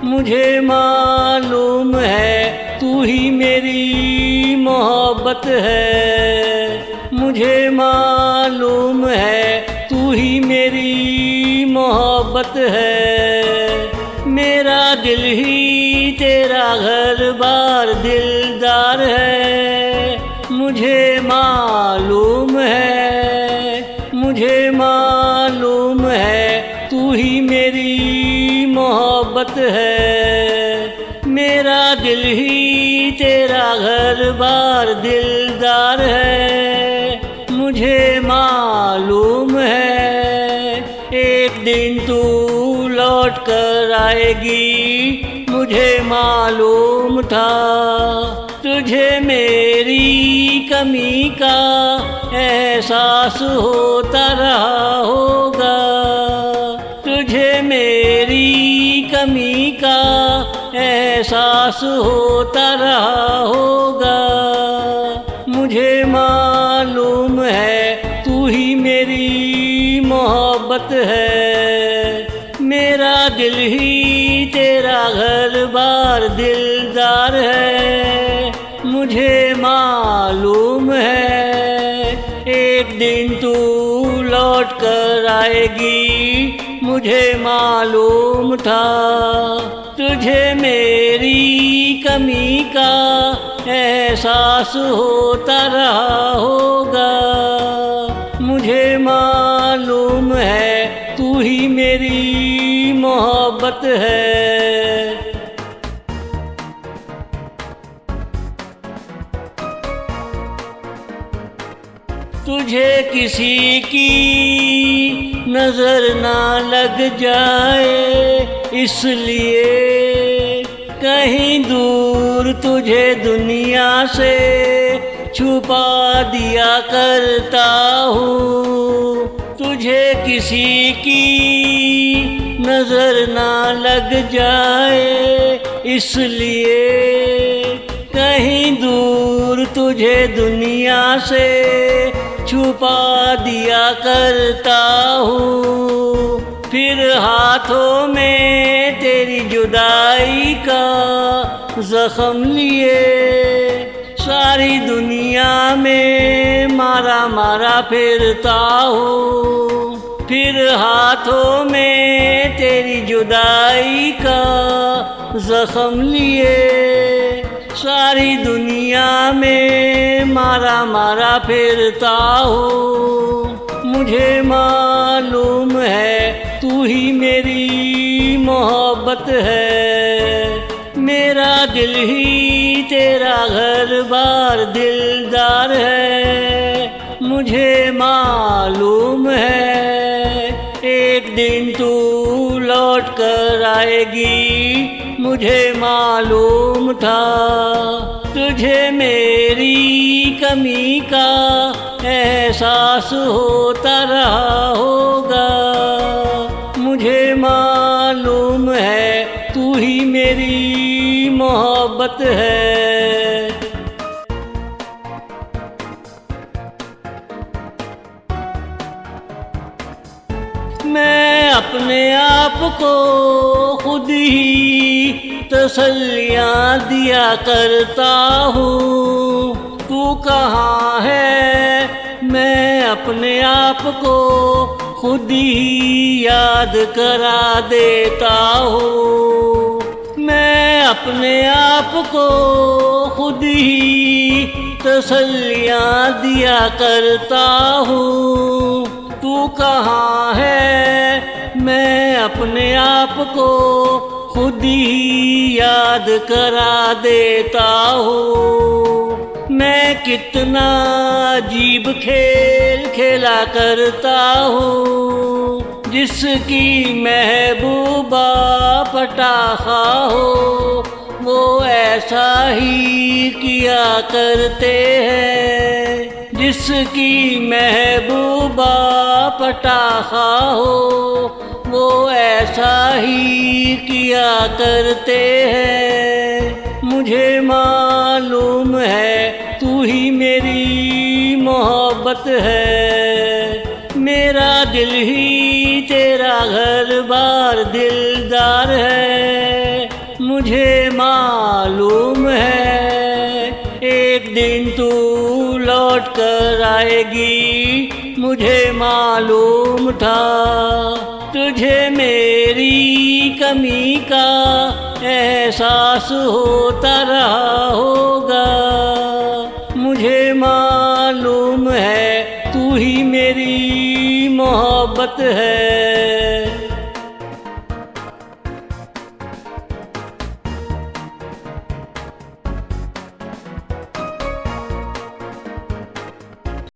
मुझे मालूम है तू ही मेरी मोहब्बत है। मुझे मालूम है तू ही मेरी मोहब्बत है। मेरा दिल ही तेरा घर बार दिलदार है। मुझे मालूम है, मुझे मालूम है तू ही मेरी मोहब्बत है। मेरा दिल ही तेरा घर बार दिलदार है। मुझे मालूम है एक दिन तू लौट कर आएगी। मुझे मालूम था तुझे मेरी कमी का एहसास होता रहा होगा। तुझे मेरी कमी का एहसास होता रहा होगा। मुझे मालूम है तू ही मेरी मोहब्बत है। मेरा दिल ही तेरा घर बार दिलदार है। मुझे मालूम है एक दिन तू लौट कर आएगी। मुझे मालूम था तुझे मेरी कमी का एहसास होता रहा होगा। मुझे मालूम है तू ही मेरी मोहब्बत है। तुझे किसी की नजर ना लग जाए इसलिए कहीं दूर तुझे दुनिया से छुपा दिया करता हूँ। तुझे किसी की नजर ना लग जाए इसलिए कहीं दूर तुझे दुनिया से छुपा दिया करता हूँ। फिर हाथों में तेरी जुदाई का जख्म लिए सारी दुनिया में मारा मारा फिरता हूँ। फिर हाथों में तेरी जुदाई का जख्म लिए सारी दुनिया में मारा मारा फिरता हूँ। मुझे मालूम है तू ही मेरी मोहब्बत है। मेरा दिल ही तेरा घर बार दिलदार है। मुझे मालूम है एक दिन तू लौट कर आएगी। मुझे मालूम था तुझे मेरी कमी का एहसास होता रहा होगा। मुझे मालूम है तू ही मेरी मोहब्बत है। मैं अपने आप को खुद ही तसल्लियाँ दिया करता हूँ। तू कहाँ है मैं अपने आप को खुद ही याद करा देता हूँ। मैं अपने आप को खुद ही तसल्लियाँ दिया करता हूँ। तू कहाँ है मैं अपने आप को खुद ही याद करा देता हूँ। मैं कितना अजीब खेल खेला करता हूँ जिसकी महबूबा पटाखा हो वो ऐसा ही किया करते हैं। जिसकी महबूबा पटाखा हो वो ऐसा ही किया करते हैं। मुझे मालूम है तू ही मेरी मोहब्बत है। मेरा दिल ही तेरा घर बार दिलदार है। मुझे मालूम है एक दिन तू लौट कर आएगी, मुझे मालूम था तुझे मेरी कमी का एहसास होता रहा होगा। मुझे मालूम है तू ही मेरी मोहब्बत है।